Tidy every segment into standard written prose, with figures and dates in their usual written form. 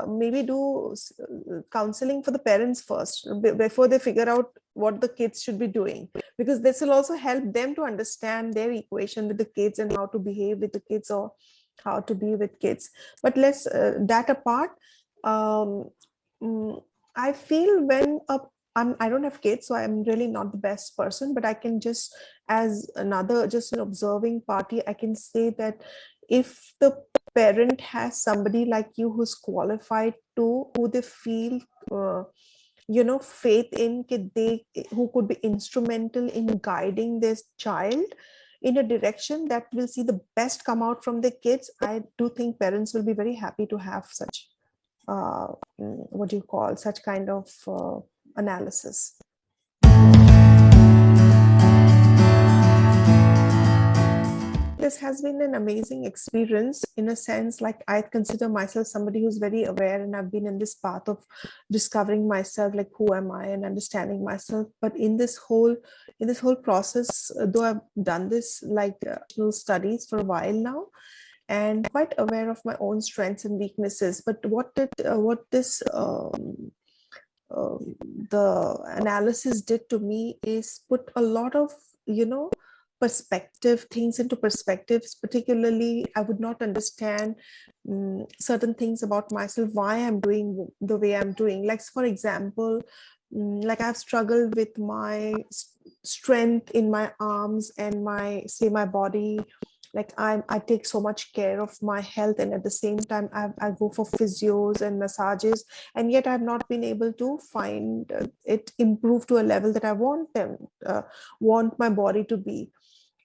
maybe do counseling for the parents first before they figure out what the kids should be doing, because this will also help them to understand their equation with the kids and how to behave with the kids or how to be with kids. But let's that apart. um, mm, I feel when I don't have kids, so I'm really not the best person, but I can just, as another, just an observing party, I can say that if the parent has somebody like you who's qualified to, who they feel, uh, faith in, who could be instrumental in guiding this child in a direction that will see the best come out from the kids, I do think parents will be very happy to have such, what do you call, such kind of analysis. This has been an amazing experience in a sense. Like, I consider myself somebody who's very aware, and I've been in this path of discovering myself, like who am I and understanding myself. But in this whole process, though I've done this like studies for a while now, and quite aware of my own strengths and weaknesses. But what this the analysis did to me is put a lot of, perspective, things into perspectives. Particularly, I would not understand certain things about myself, why I'm doing the way I'm doing. Like, for example, like, I've struggled with my strength in my arms and my body. Like, I take so much care of my health, and at the same time I go for physios and massages, and yet I've not been able to find it improve to a level that I want my body to be.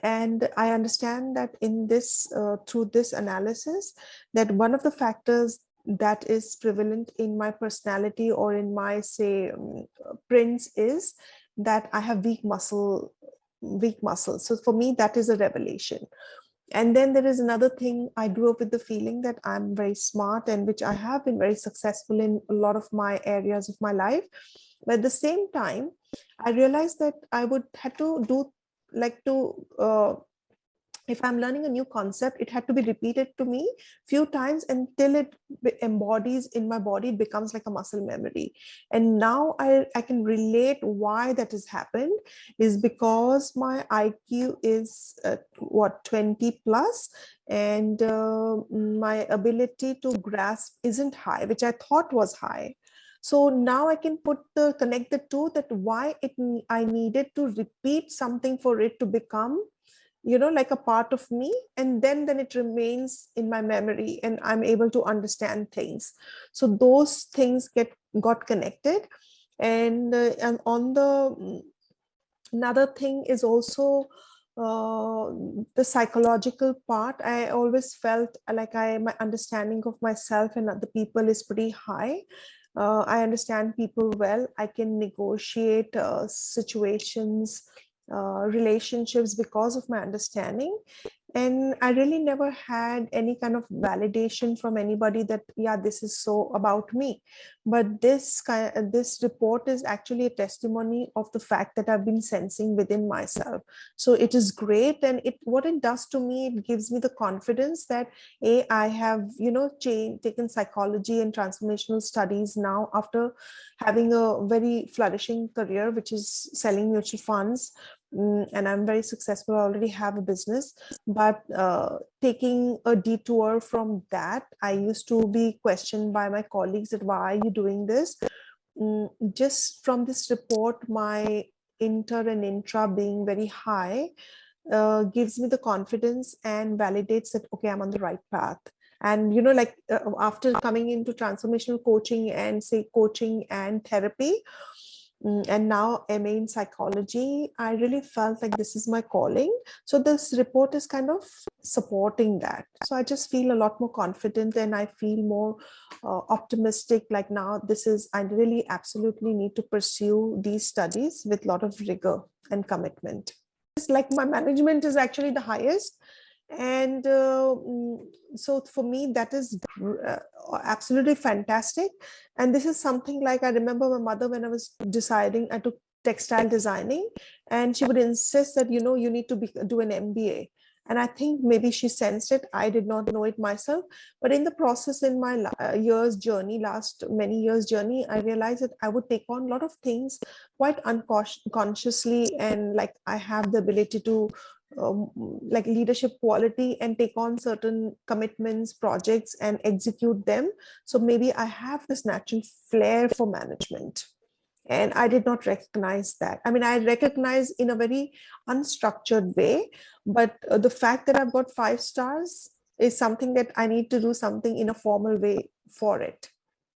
And I understand that in this through this analysis, that one of the factors that is prevalent in my personality or in my, say, prints, is that I have weak muscles. So for me, that is a revelation. And then there is another thing. I grew up with the feeling that I'm very smart, and which I have been very successful in a lot of my areas of my life. But at the same time, I realized that I would have to do, like, to if I'm learning a new concept, it had to be repeated to me few times until it embodies in my body. It becomes like a muscle memory. And now I can relate why that has happened, is because my IQ is what, 20 plus, and my ability to grasp isn't high, which I thought was high. So now I can connect the two, that why I needed to repeat something for it to become, like a part of me, and then it remains in my memory and I'm able to understand things. So those things got connected. And on the another thing is also the psychological part. I always felt like my understanding of myself and other people is pretty high. I understand people well. I can negotiate situations, relationships, because of my understanding. And I really never had any kind of validation from anybody that, yeah, this is so about me. But this report is actually a testimony of the fact that I've been sensing within myself. So it is great. And what it does to me, it gives me the confidence that, I have, taken psychology and transformational studies now, after having a very flourishing career, which is selling mutual funds. And I'm very successful. I already have a business. But taking a detour from that, I used to be questioned by my colleagues that, why are you doing this? Just from this report, my inter and intra being very high gives me the confidence and validates that, okay, I'm on the right path. And like, after coming into transformational coaching and, say, coaching and therapy, and now MA in psychology, I really felt like this is my calling. So this report is kind of supporting that. So I just feel a lot more confident, and I feel more optimistic. Like, now I really absolutely need to pursue these studies with a lot of rigor and commitment. It's like my management is actually the highest. And so for me, that is absolutely fantastic. And this is something like, I remember my mother, when I was deciding, I took textile designing, and she would insist that, you need to do an MBA. And I think maybe she sensed it. I did not know it myself. But in the process, in my last many years journey, I realized that I would take on a lot of things quite unconsciously. And like I have the ability to like leadership quality and take on certain commitments, projects, and execute them. So maybe I have this natural flair for management. And I did not recognize that. I mean, I recognize in a very unstructured way, but the fact that I've got 5 stars is something that I need to do something in a formal way for it,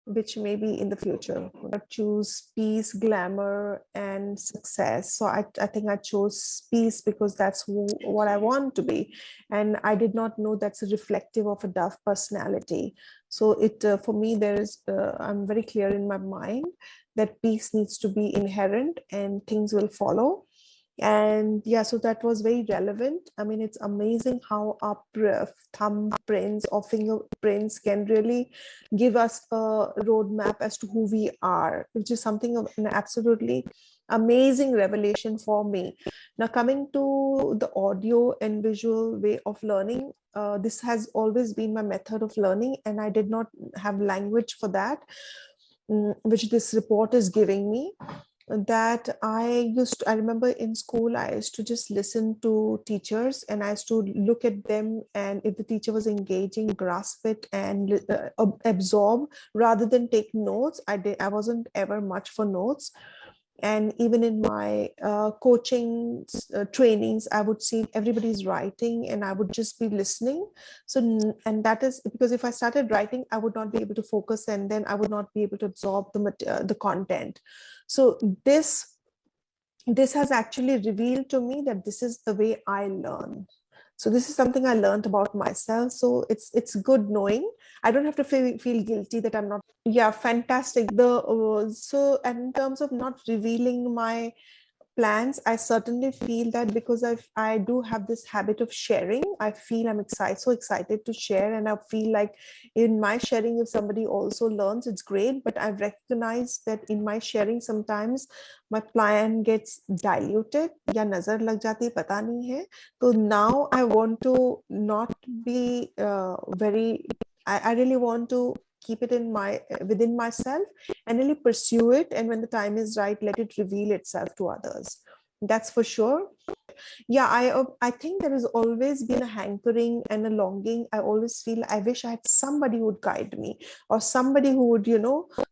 which maybe in the future. I choose peace, glamour, and success. So I think I chose peace because that's what I want to be. And I did not know that's a reflective of a Dove personality. So it for me, I'm very clear in my mind that peace needs to be inherent and things will follow. And yeah, so that was very relevant. I mean, it's amazing how our thumbprints or fingerprints can really give us a roadmap as to who we are, which is something of an absolutely amazing revelation for me. Now, coming to the audio and visual way of learning, this has always been my method of learning, and I did not have language for that, which this report is giving me. That I remember in school, I used to just listen to teachers and I used to look at them, and if the teacher was engaging, grasp it and absorb rather than take notes. I wasn't ever much for notes. And even in my coaching trainings, I would see everybody's writing and I would just be listening. So, and that is because if I started writing, I would not be able to focus, and then I would not be able to absorb the content. So this has actually revealed to me that this is the way I learn. So this is something I learned about myself. So it's good knowing. I don't have to feel guilty that I'm not. Yeah, fantastic. So in terms of not revealing my plans, I certainly feel that because I do have this habit of sharing. I feel I'm so excited to share, and I feel like in my sharing, if somebody also learns, it's great. But I recognize that in my sharing, sometimes my plan gets diluted. या नजर लग जाती पता नहीं है. So now I want to not be very. I really want to keep it in my within myself and really pursue it. And when the time is right, let it reveal itself to others. That's for sure. Yeah, I think there has always been a hankering and a longing. I always feel I wish I had somebody who would guide me, or somebody who would,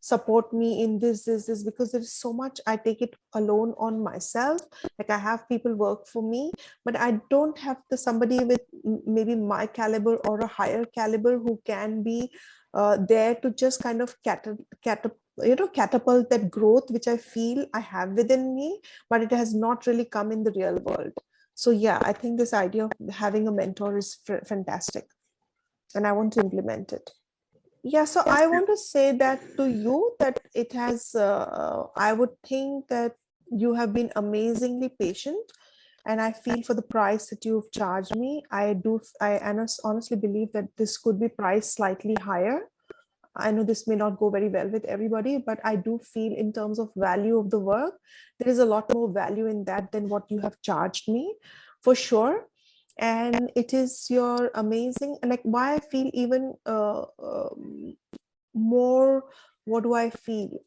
support me in this, because there's so much I take it alone on myself. Like I have people work for me, but I don't have somebody with maybe my caliber or a higher caliber who can be there to just kind of catapult that growth which I feel I have within me, but it has not really come in the real world. So yeah, I think this idea of having a mentor is fantastic, and I want to implement it. Yeah, so I want to say that to you that it has, I would think that you have been amazingly patient, and I feel for the price that you've charged me, I honestly believe that this could be priced slightly higher. I know this may not go very well with everybody, but I do feel in terms of value of the work, there is a lot more value in that than what you have charged me, for sure. And it is your amazing, like why I feel even more, what do I feel?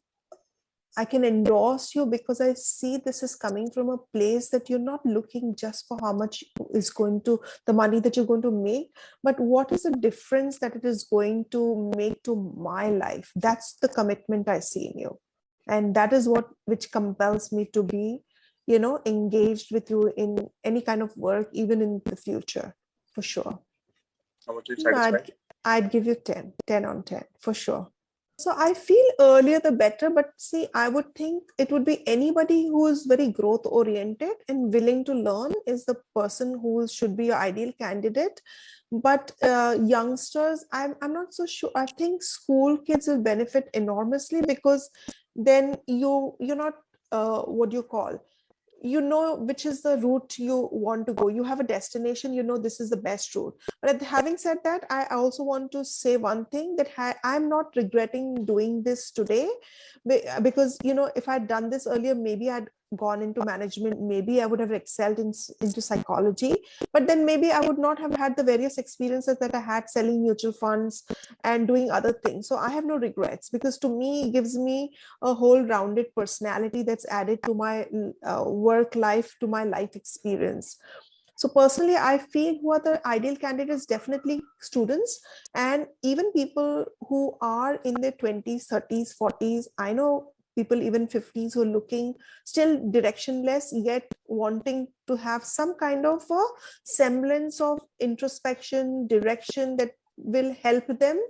I can endorse you because I see this is coming from a place that you're not looking just for how much is going to the money that you're going to make, but what is the difference that it is going to make to my life. That's the commitment I see in you. And that is what which compels me to be, engaged with you in any kind of work, even in the future, for sure. How much you No, satisfied? I'd give you 10 on 10, for sure. So I feel earlier the better, but see, I would think it would be anybody who is very growth oriented and willing to learn is the person who should be your ideal candidate. But youngsters, I'm not so sure. I think school kids will benefit enormously because then you're not what do you call, which is the route you want to go. You have a destination, this is the best route. But having said that, I also want to say one thing, that I'm not regretting doing this today, because if I'd done this earlier, maybe I'd gone into management, maybe I would have excelled into psychology, but then maybe I would not have had the various experiences that I had selling mutual funds and doing other things. So I have no regrets, because to me, it gives me a whole rounded personality that's added to my work life, to my life experience. So personally, I feel who are the ideal candidates, definitely students, and even people who are in their 20s, 30s, 40s. I know people even 50s who are looking still directionless, yet wanting to have some kind of a semblance of introspection, direction that will help them.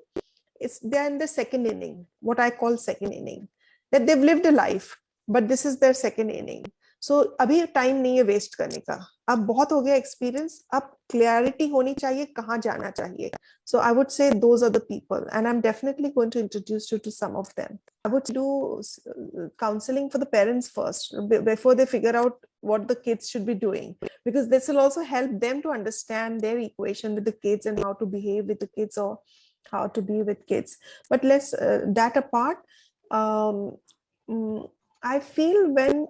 They're in the second inning, what I call second inning, that they've lived a life, but this is their second inning. So अभी time नहीं है waste करने का, अब बहुत हो गया experience, अब क्लैरिटी होनी चाहिए कहाँ जाना चाहिए. So I would say those are the people, and I'm definitely going to introduce you to some of them. I would do counseling for the parents first, before they figure out what the kids should be doing, because this will also help them to understand their equation with the kids and how to behave with the kids, or how to be with kids. But let's that apart. um, I feel when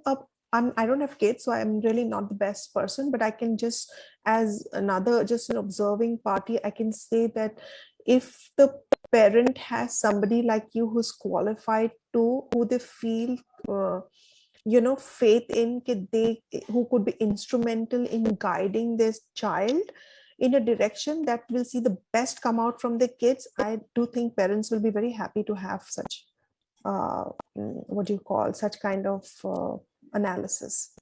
I don't have kids, so I'm really not the best person, but I can just, as another, just an observing party, I can say that if the parent has somebody like you who's qualified to, who they feel, faith in, who could be instrumental in guiding this child in a direction that will see the best come out from the kids, I do think parents will be very happy to have such, what do you call, such kind of analysis.